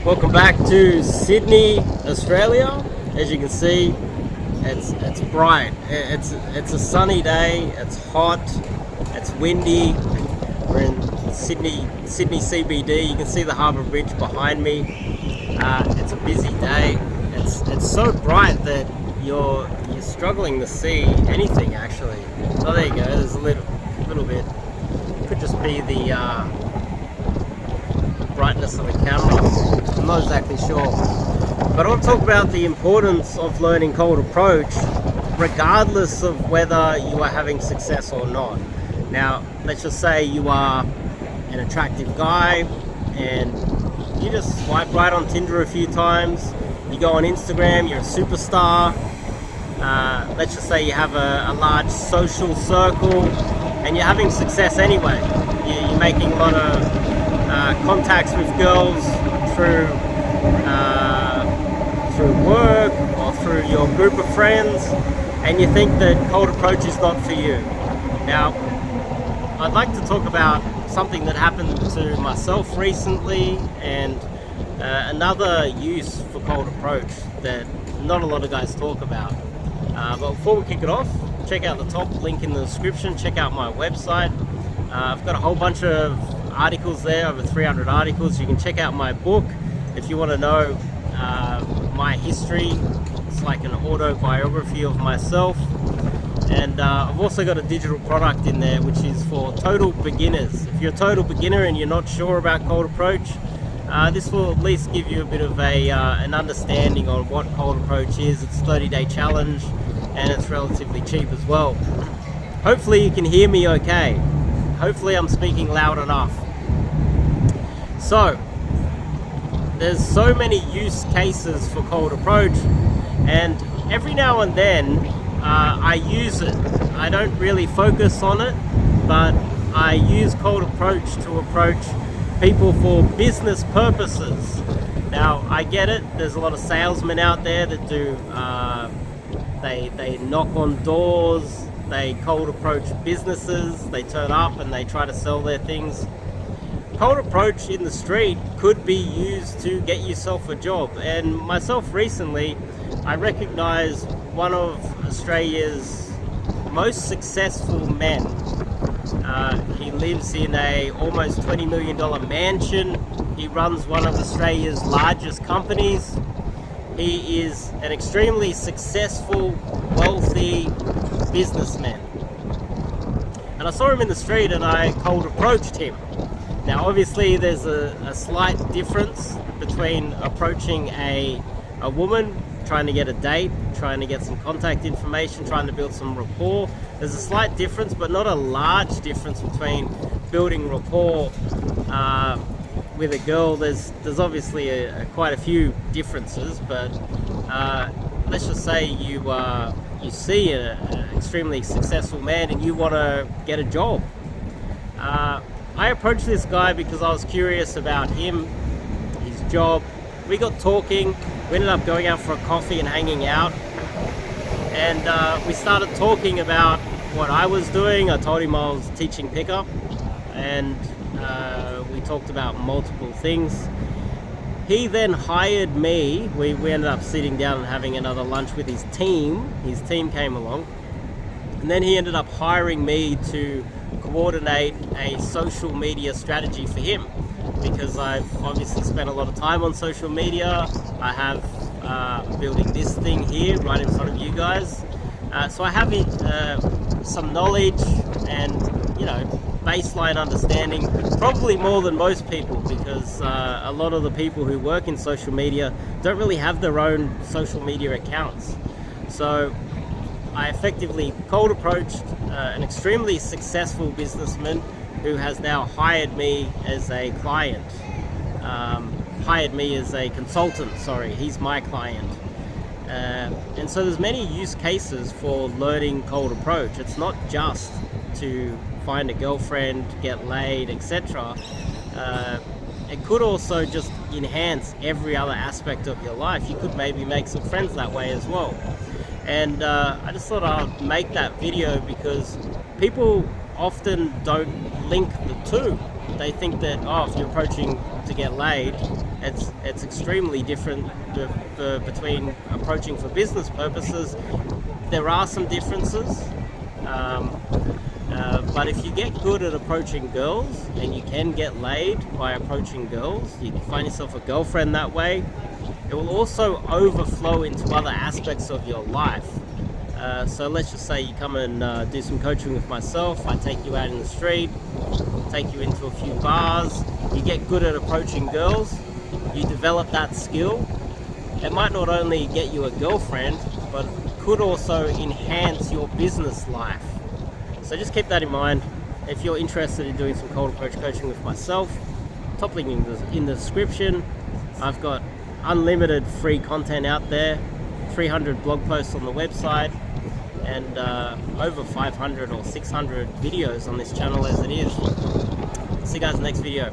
Welcome back to Sydney, Australia. As you can see, it's bright. It's a sunny day. It's hot. It's windy. We're in Sydney CBD. You can see the Harbour Bridge behind me. It's a busy day. It's so bright that you're struggling to see anything actually. Oh, there you go. There's a little bit. Could just be the brightness of the camera. I'm not exactly sure, but I want to talk about the importance of learning cold approach regardless of whether you are having success or not. Now, let's just say you are an attractive guy and you just swipe right on Tinder a few times, you go on Instagram, you're a superstar. Let's just say you have a large social circle and you're having success anyway. You're making a lot of contacts with girls through work or through your group of friends, and you think that cold approach is not for you. Now, I'd like to talk about something that happened to myself recently and another use for cold approach that not a lot of guys talk about. But before we kick it off, check out the top link in the description, check out my website. I've got a whole bunch of articles there, over 300 articles. You can check out my book if you want to know my history. It's like an autobiography of myself. And I've also got a digital product in there which is for total beginners. If you're a total beginner and you're not sure about cold approach, this will at least give you a bit of an understanding on what cold approach is. It's a 30-day challenge and it's relatively cheap as well. Hopefully you can hear me okay. Hopefully I'm speaking loud enough. So, there's so many use cases for cold approach, and every now and then I use it. I don't really focus on it, but I use cold approach to approach people for business purposes. Now, I get it, there's a lot of salesmen out there that do, they knock on doors, they cold approach businesses, they turn up and they try to sell their things. Cold approach in the street could be used to get yourself a job, and myself recently I recognized one of Australia's most successful men. He lives in a almost $20 million mansion. He runs one of Australia's largest companies. He is an extremely successful, wealthy businessman. And I saw him in the street and I cold approached him. Now obviously there's a slight difference between approaching a woman, trying to get a date, trying to get some contact information, trying to build some rapport. There's a slight difference, but not a large difference between building rapport with a girl. There's obviously quite a few differences, but let's just say you see an extremely successful man and you want to get a job. I approached this guy because I was curious about him, his job. We got talking, we ended up going out for a coffee and hanging out, and we started talking about what I was doing. I told him I was teaching pickup, and we talked about multiple things. He then hired me. We ended up sitting down and having another lunch with his team. His team came along, and then he ended up hiring me to coordinate a social media strategy for him, because I've obviously spent a lot of time on social media. I have building this thing here right in front of you guys, so I have some knowledge and baseline understanding, probably more than most people, because a lot of the people who work in social media don't really have their own social media accounts. So I effectively cold approached an extremely successful businessman who has now hired me as a client. Hired me as a consultant, sorry, he's my client. And so there's many use cases for learning cold approach. It's not just to find a girlfriend, get laid, etc. It could also just enhance every other aspect of your life. You could maybe make some friends that way as well. And I just thought I'd make that video because people often don't link the two. They think that, oh, if you're approaching to get laid it's extremely different between approaching for business purposes. There are some differences, but if you get good at approaching girls, and you can get laid by approaching girls, you can find yourself a girlfriend that way. It will also overflow into other aspects of your life. So let's just say you come and do some coaching with myself. I take you out in the street, take you into a few bars. You get good at approaching girls. You develop that skill. It might not only get you a girlfriend, but could also enhance your business life. So just keep that in mind. If you're interested in doing some cold approach coaching with myself, top link in the description. I've got unlimited free content out there, 300 blog posts on the website, and over 500 or 600 videos on this channel as it is. See you guys in the next video.